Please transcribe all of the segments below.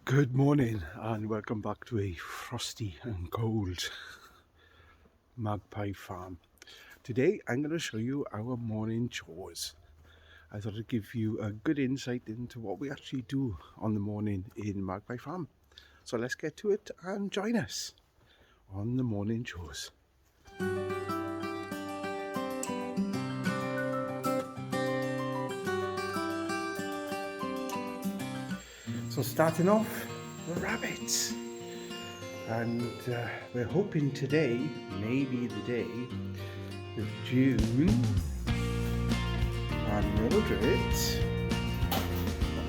Good morning and welcome back to a frosty and cold Magpie Farm. Today I'm going to show you our morning chores. I thought I'd give you a good insight into what we actually do on the morning in Magpie Farm. So let's get to it and join us on the morning chores. So starting off, the rabbits. And we're hoping today may be the day that June and Mildred,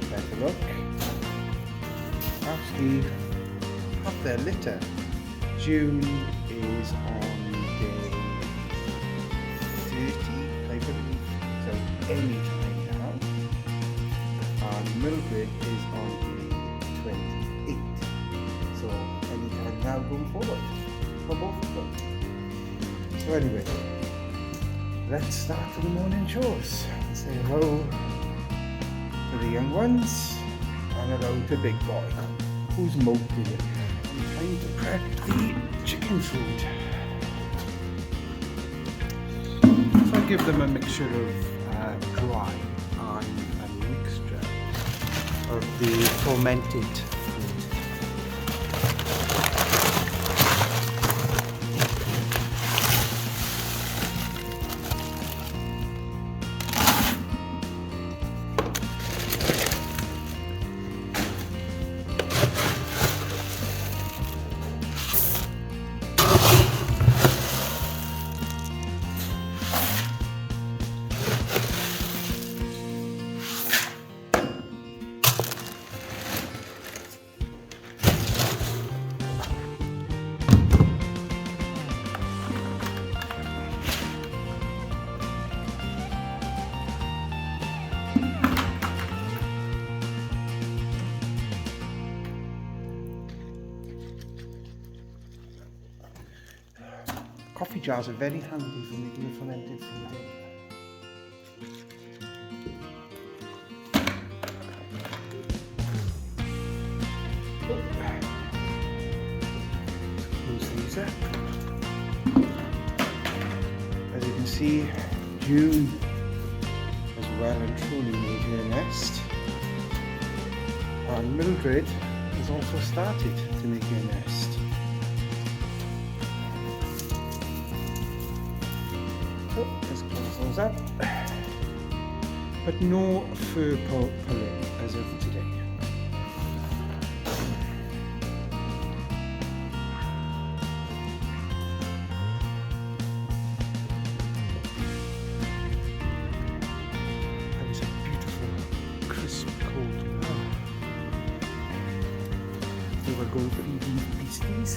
better look, actually have their litter. June is on day 30, I believe, so any time now. And Mildred is on day 28. So anytime now going forward for both of them. So anyway, let's start with the morning chores. Say hello to the young ones and hello to Big Boy, who's moping and trying to prep the chicken food. So I give them a mixture of dry and a mixture of the fermented food. Coffee jars are very handy for making the fermented food. Close these up. As you can see, June has well and truly made her nest, and Mildred has also started to make her nest. Let's close those up. But no fur pulling as of today. That is a beautiful, crisp, cold morning. We were going to feed these beasties.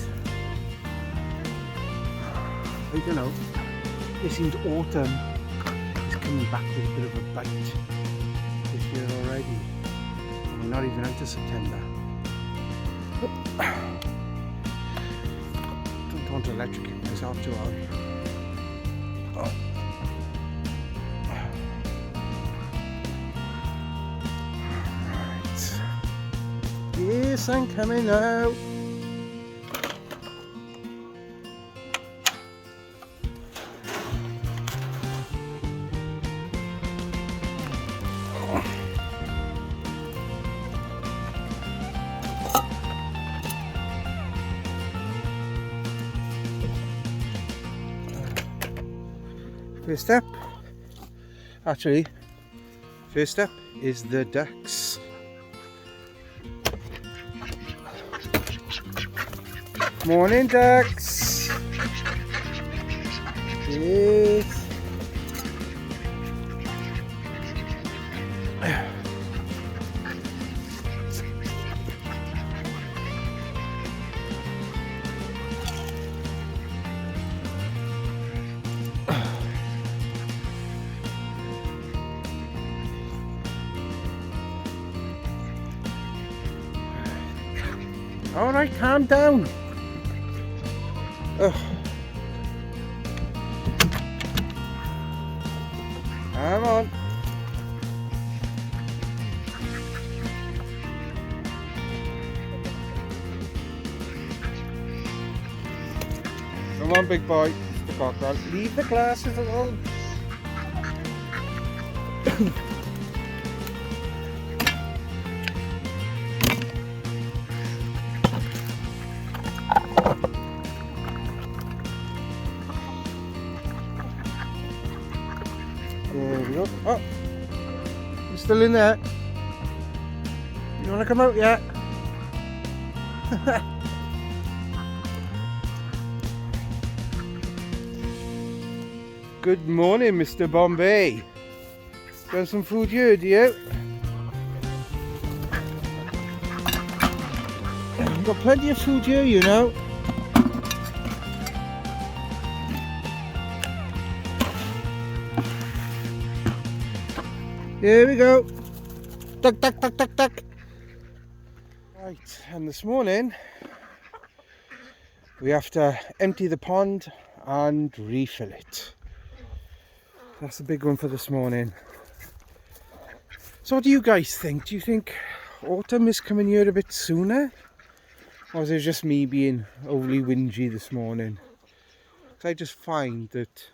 I don't know. It seems autumn is coming back with a bit of a bite this year already. And we're not even out of September. Don't want to electrocute myself too hard. Right. Yes, I'm coming out. First step is the ducks. Morning, ducks. Yes. All right, calm down. Ugh. Come on. Come on, big boy. Mr. Cockerel. Leave the glasses alone. There we go. Oh, you're still in there. You want to come out yet? Good morning, Mr. Bombay. Got some food here, do you? Got plenty of food here, you know. Here we go. Duck, duck, duck, duck, duck. Right, and this morning we have to empty the pond and refill it. That's a big one for this morning. So what do you guys think? Do you think autumn is coming here a bit sooner? Or is it just me being overly whingy this morning? Because I just find that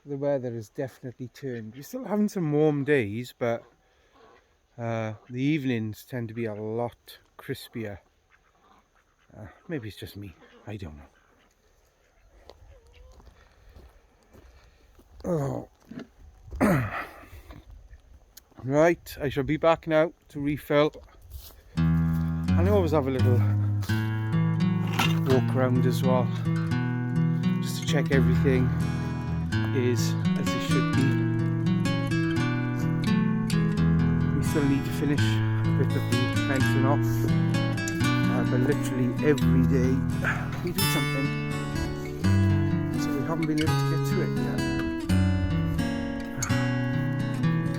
the weather has definitely turned. We're still having some warm days, but the evenings tend to be a lot crispier. Maybe it's just me. I don't know. Oh. Right, I shall be back now to refill. And I always have a little walk around as well, just to check everything is as it should be. We still need to finish a bit of the fencing off, but literally every day we do something, so we haven't been able to get to it yet.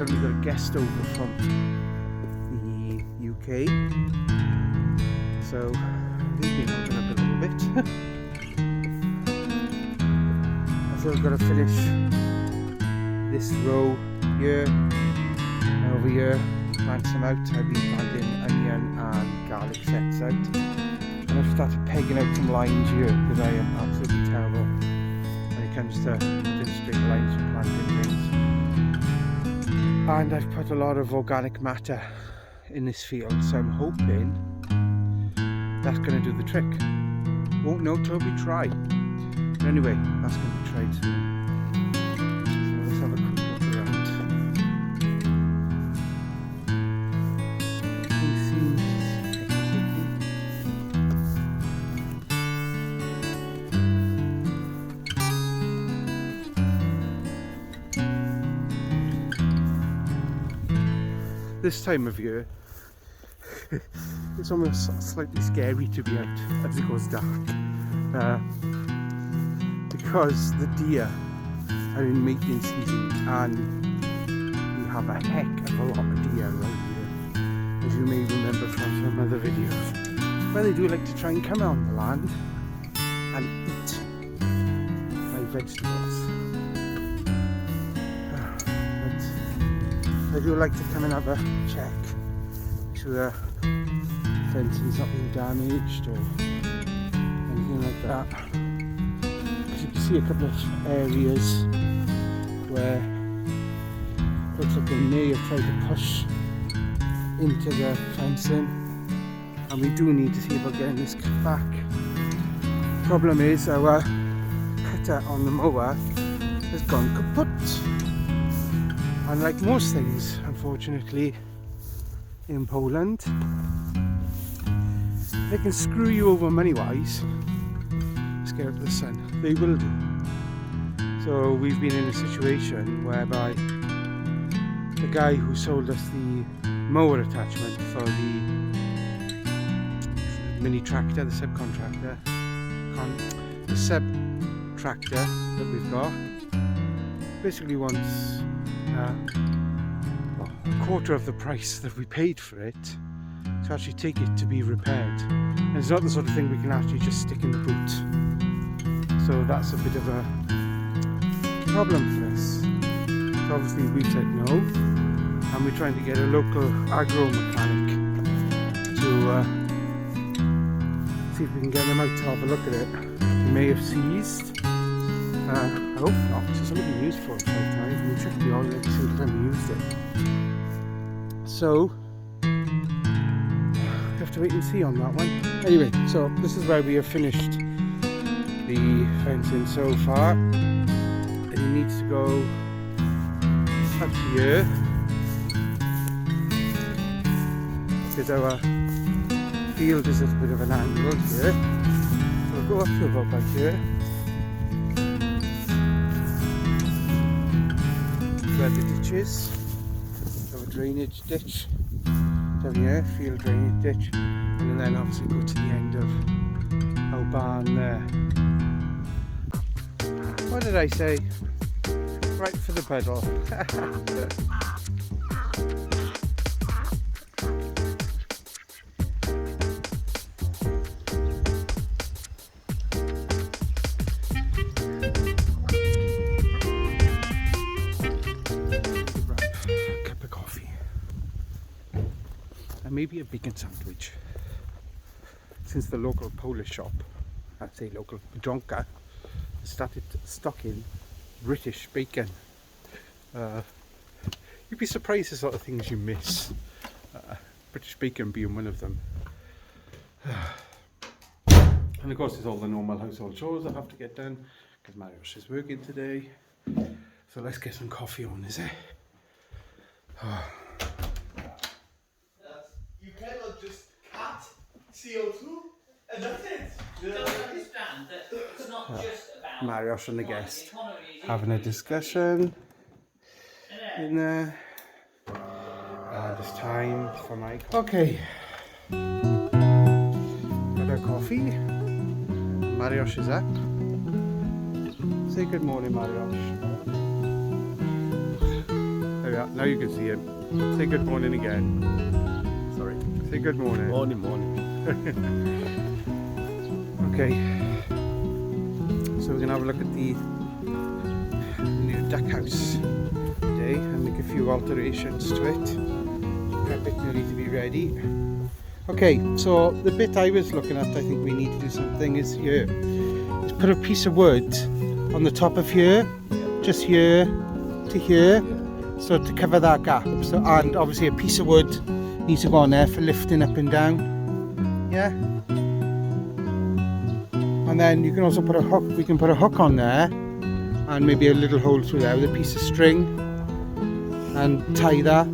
We've got a guest over from the UK, so we've been open up a little bit. So we've got to finish this row here and over here, plant some out. I've been planting onion and garlic sets out, and I've started pegging out some lines here because I am absolutely terrible when it comes to putting straight lines and planting things. And I've put a lot of organic matter in this field, so I'm hoping that's going to do the trick. Won't know till we try. But anyway, that's going to be tried soon. So let's have a quick look around. Everything seems this time of year, it's almost slightly scary to be out as it goes dark, because the deer are in mating season, and we have a heck of a lot of deer around here, as you may remember from some other videos, where they do like to try and come on the land and eat my vegetables. I do like to come and have a check, make sure the fencing's not being damaged or anything like that. As you can see, a couple of areas where it looks like they may have tried to push into the fencing, and we do need to see about getting this cut back. Problem is, our cutter on the mower has gone kaput. And like most things, unfortunately, in Poland, they can screw you over money-wise. Scare up the sun. They will do. So we've been in a situation whereby the guy who sold us the mower attachment for the mini tractor, the subcontractor, the sub tractor that we've got, basically wants a quarter of the price that we paid for it to actually take it to be repaired. And it's not the sort of thing we can actually just stick in the boot. So that's a bit of a problem for us. So obviously we said no, and we're trying to get a local agro mechanic to see if we can get them out to have a look at it. The may have seized. I hope not, because it's only been used 4 or 5 times, and we checked the oil every single time we used it. So, we have to wait and see on that one. Anyway, so this is where we have finished the fencing so far. And he needs to go up here, because our field is at a bit of an angle here. So we'll go up to about back here. Where the ditch is. So a drainage ditch down here, field drainage ditch, and then obviously go to the end of our barn there. What did I say? Right for the pedal. Maybe a bacon sandwich, since the local Polish shop, I'd say local Biedronka, started stocking British bacon. You'd be surprised the sort of things you miss, British bacon being one of them. And of course there's all the normal household chores I have to get done, because Mariusz is working today. So let's get some coffee on, is it? You cannot just cut CO2 and that's it. You don't understand that it's not just about Mariusz and the guest having a discussion in there. It's time for my coffee. Okay. Got our coffee. Mariusz is up. Say good morning, Mariusz. There we are. Now you can see him. Say good morning again. Sorry. Say good morning. Morning. Okay. So we're going to have a look at the new duck house today and make a few alterations to it. Prep it nearly to be ready. Okay, so the bit I was looking at, I think we need to do something is here. Is put a piece of wood on the top of here, just here to here, so to cover that gap. So, and obviously a piece of wood needs to go on there for lifting up and down. Yeah. And then you can also put a hook. We can put a hook on there, and maybe a little hole through there with a piece of string, and tie that.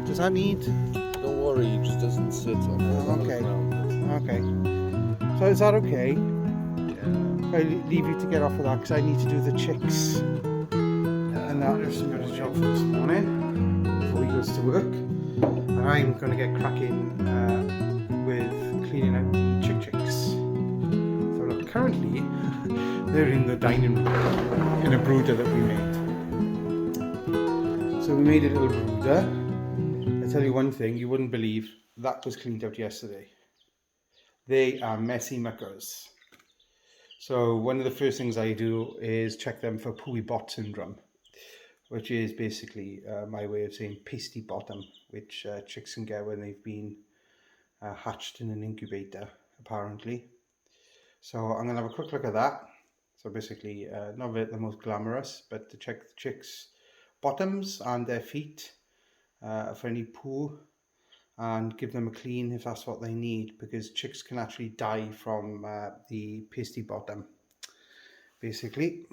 Does that need? Don't worry, it just doesn't sit on Okay. Okay. So is that okay? Yeah. I leave you to get off of that because I need to do the chicks. And that is got a job for this morning before he goes to work. And I'm going to get cracking with cleaning out the chicks. So look, currently they're in the dining room in a brooder that we made. So we made a little brooder. I tell you one thing, you wouldn't believe that was cleaned out yesterday. They are messy muckers. So one of the first things I do is check them for pooey bot syndrome, which is basically my way of saying pasty bottom, which chicks can get when they've been hatched in an incubator, apparently. So I'm going to have a quick look at that. So basically, not the most glamorous, but to check the chicks' bottoms and their feet for any poo, and give them a clean if that's what they need, because chicks can actually die from the pasty bottom, basically.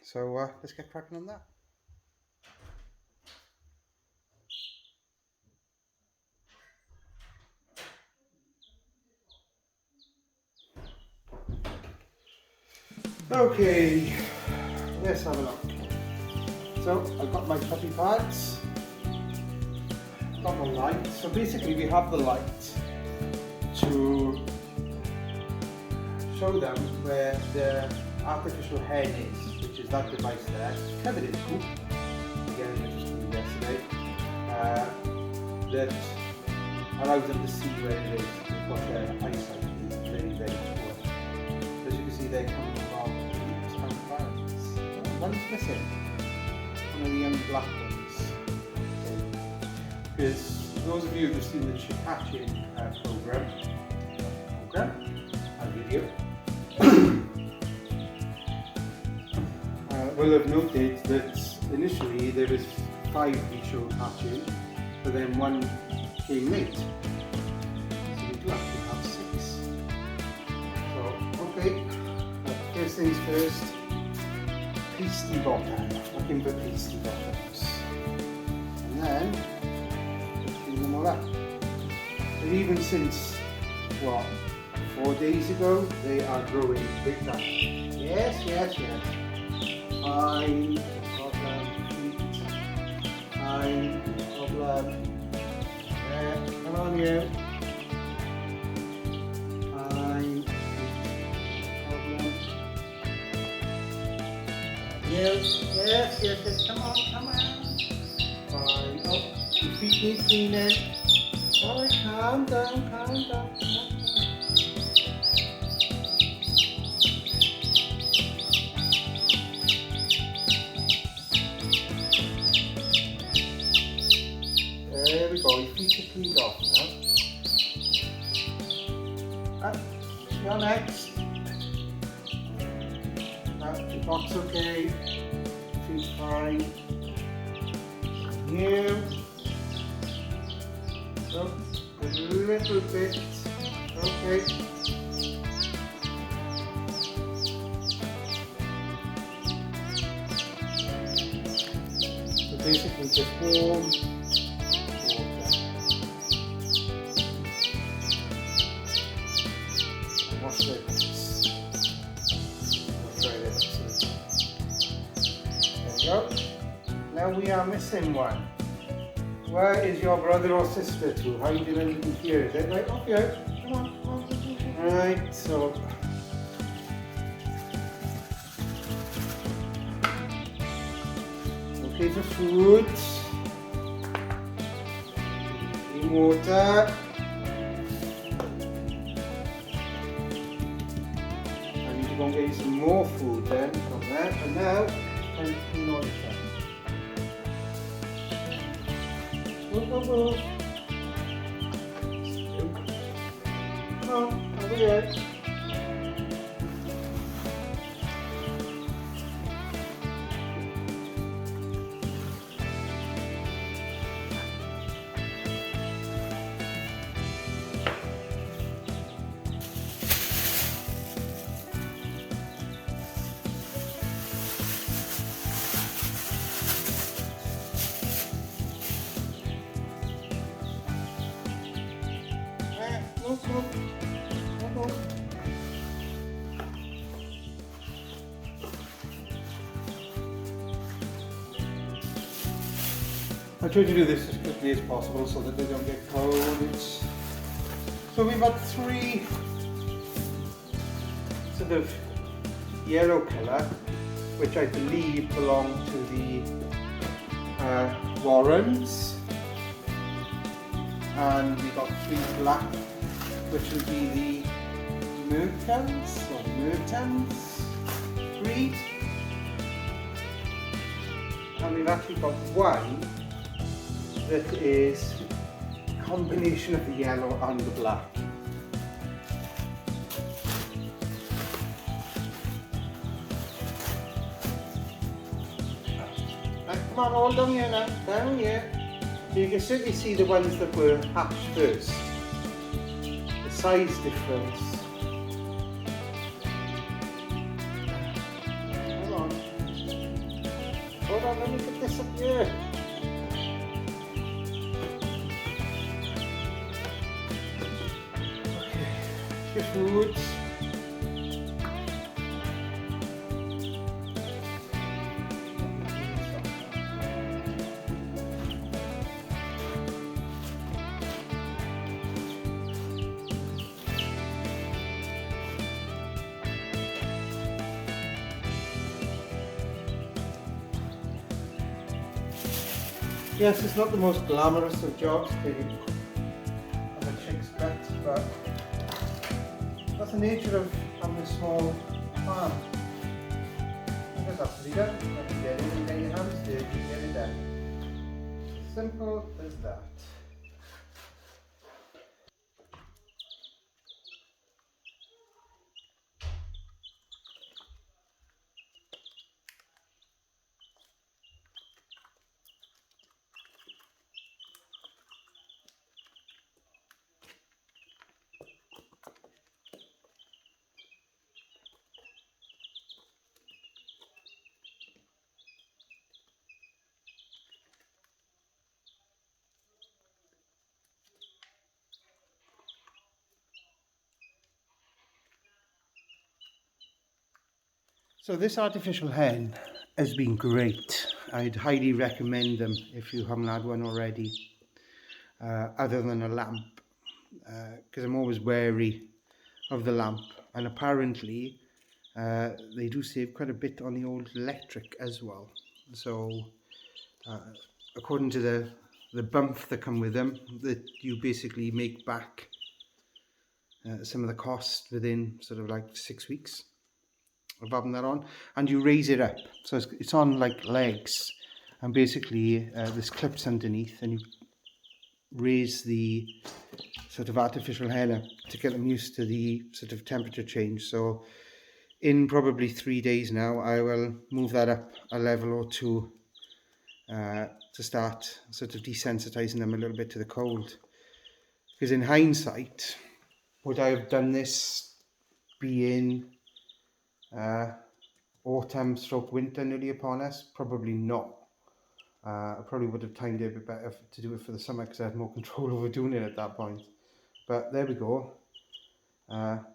So let's get cracking on that. Okay, let's have a look. So I've got my puppy pads, got my light. So basically we have the light to show them where the artificial hen is, which is that device there. It's covered in poop. Again, I just did yesterday. That allows them to see where it is. They've got their eyesight is very, very poor. As you can see, they're coming from transparents. One's missing. One of the young black ones. Because those of you who've seen the chick hatching program and video, will have noted that initially there was 5 we showed hatching, but then 1 came late. So we do actually have 6. So, okay, first things first, pasty bottom, looking for pasty bottoms. And then, clean them all up. And even since, what, 4 days ago, they are growing big time. Yes, yes, yes. Fine, problem, feet. Fine, problem. Come on you. Fine, problem. Yes, yes, yes, yes, come on, come on. Fine, oh, your feet need cleaning. Alright, calm down, calm down, calm down. There we go, your feet are cleaned off now. You're next. Your box okay, feet fine. You. So, a little bit, okay. So basically just warm water. Wash their boots. There we go. Now we are missing one. Where is your brother or sister to? Hiding under here? Is that right? Okay. Come on. Come on. Right, so. Okay, for food. Clean water. I need to go and get you some more food then from that. And now, time to clean all this up. Move, move, move. Come on, over here. Move, move. Move, move. I try to do this as quickly as possible so that they don't get cold. So we've got 3 sort of yellow colour, which I believe belong to the Warrens. And we've got 3 black, which will be the Mertens or Mertens breed. And we've actually got 1 that is a combination of the yellow and the black. Right, come on, all down here now, down here. You can certainly see the ones that were hatched first. The size difference. Hold on. Hold on, let me put this up here. Okay, your food. Yes, it's not the most glamorous of jobs taking on a chick's pet, but that's the nature of having a small farm. It does have to be done. You have to get in and get your hands dirty to get it done. Simple as that. So this artificial hen has been great. I'd highly recommend them if you haven't had one already, other than a lamp, because I'm always wary of the lamp, and apparently they do save quite a bit on the old electric as well. So according to the bump that come with them, that you basically make back some of the cost within sort of like 6 weeks of having that on, and you raise it up, so it's on like legs, and basically there's clips underneath, and you raise the sort of artificial hen up to get them used to the sort of temperature change. So in probably 3 days now, I will move that up a level or two to start sort of desensitizing them a little bit to the cold. Because in hindsight, would I have done this being autumn stroke winter nearly upon us? Probably not. I probably would have timed it a bit better to do it for the summer, because I had more control over doing it at that point. But there we go.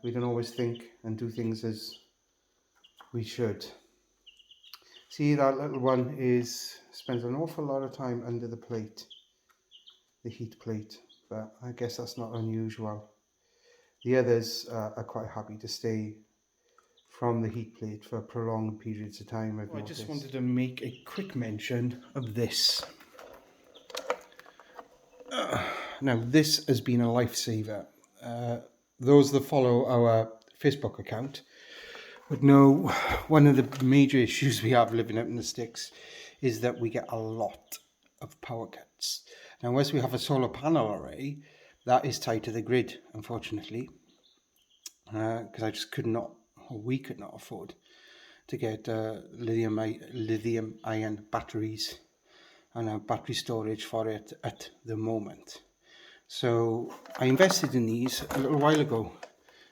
We don't always think and do things as we should. See, that little one spends an awful lot of time under the plate, the heat plate, but I guess that's not unusual. The others are quite happy to stay from the heat plate for prolonged periods of time. I just wanted to make a quick mention of this. Now, this has been a lifesaver. Those that follow our Facebook account would know one of the major issues we have living up in the sticks is that we get a lot of power cuts. Now, as we have a solar panel array, that is tied to the grid, unfortunately, because I just could not, or we could not afford to get lithium ion batteries and battery storage for it at the moment. So I invested in these a little while ago,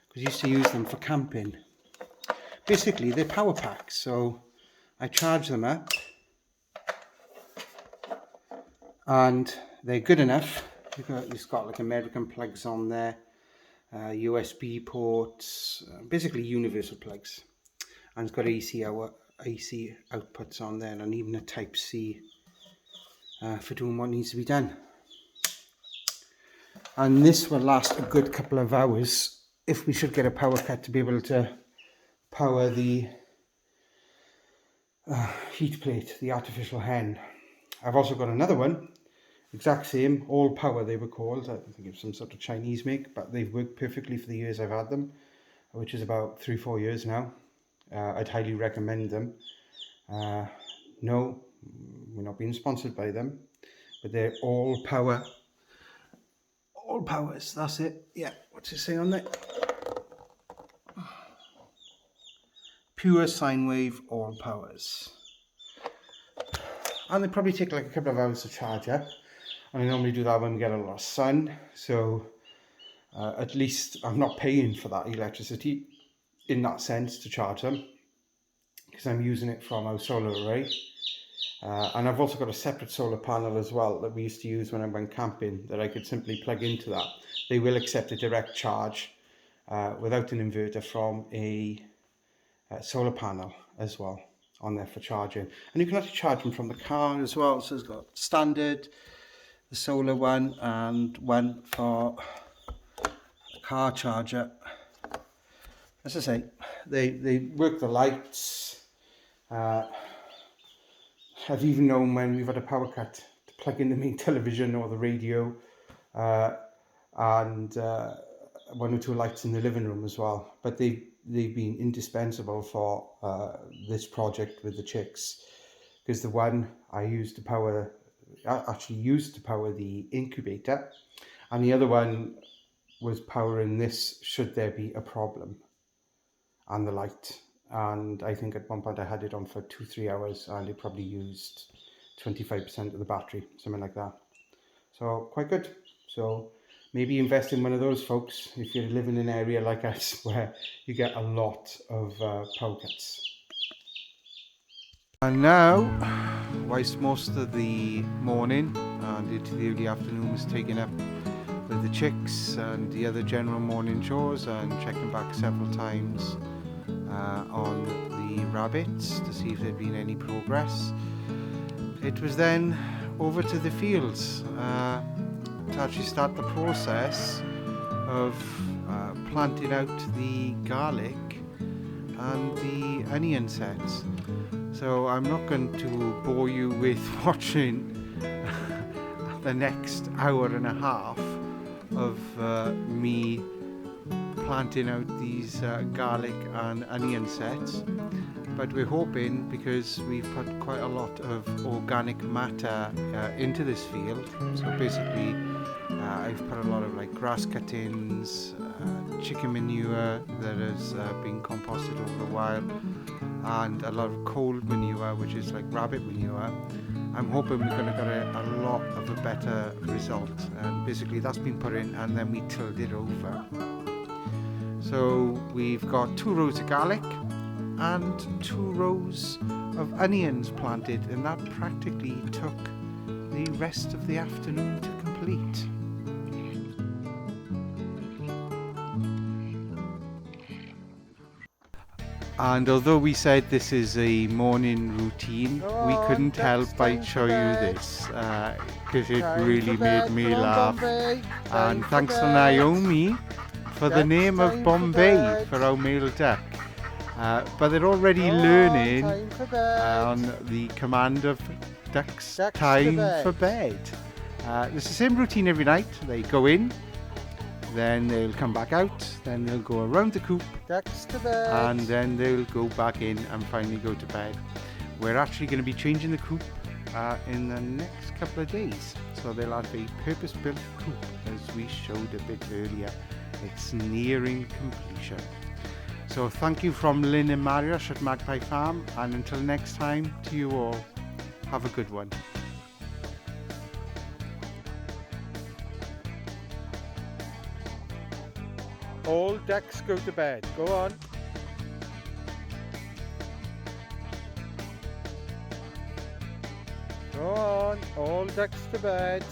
because I used to use them for camping. Basically, they're power packs, so I charge them up, and they're good enough. It's got like American plugs on there, USB ports, basically universal plugs, and it's got AC outputs on there, and even a Type C for doing what needs to be done. And this will last a good couple of hours if we should get a power cut, to be able to power the heat plate, the artificial hen. I've also got another one, exact same, all power they were called. I think it's some sort of Chinese make, but they've worked perfectly for the years I've had them, which is about 3-4 years now. I'd highly recommend them. No, we're not being sponsored by them, but they're all power. All powers, that's it. Yeah, what's it say on there? Pure sine wave, all powers. And they probably take like a couple of hours to charge up. And I normally do that when we get a lot of sun. So at least I'm not paying for that electricity in that sense to charge them, because I'm using it from our solar array. And I've also got a separate solar panel as well that we used to use when I went camping, that I could simply plug into that. They will accept a direct charge without an inverter from a solar panel as well on there for charging. And you can actually charge them from the car as well. So it's got standard, the solar one, and one for a car charger. As I say, they work the lights. I've even known when we've had a power cut to plug in the main television or the radio, and one or two lights in the living room as well. But they've been indispensable for this project with the chicks, because the one I used to power, the incubator, and the other one was powering this should there be a problem, and the light. And I think at one point I had it on for 2-3 hours, and it probably used 25% of the battery, something like that. So quite good. So maybe invest in one of those, folks, if you're living in an area like us where you get a lot of power cuts. And now, whilst most of the morning and into the early afternoon was taken up with the chicks and the other general morning chores and checking back several times on the the rabbits to see if there'd been any progress. It was then over to the fields to actually start the process of planting out the garlic and the onion sets. So I'm not going to bore you with watching the next hour and a half of me planting out these garlic and onion sets, but we're hoping, because we've put quite a lot of organic matter into this field, so basically I've put a lot of like grass cuttings, chicken manure that has been composted over a while, and a lot of cold manure, which is like rabbit manure. I'm hoping we're going to get a lot of a better result, and basically that's been put in and then we tilled it over. So we've got 2 rows of garlic and 2 rows of onions planted, and that practically took the rest of the afternoon to complete. And although we said this is a morning routine, we couldn't help but show you this, because it really made me laugh. And thanks to Naomi for the name of Bombay for our male duck. But they're already learning on the command of ducks time for bed. It's the same routine every night. They go in, then they'll come back out, then they'll go around the coop, and then they'll go back in and finally go to bed. We're actually going to be changing the coop in the next couple of days, so they'll have a purpose-built coop, as we showed a bit earlier. It's nearing completion. So thank you from Lyndon and Mariusz at Magpie Farm, and until next time, to you all, have a good one. All ducks go to bed. Go on. Go on. All ducks to bed.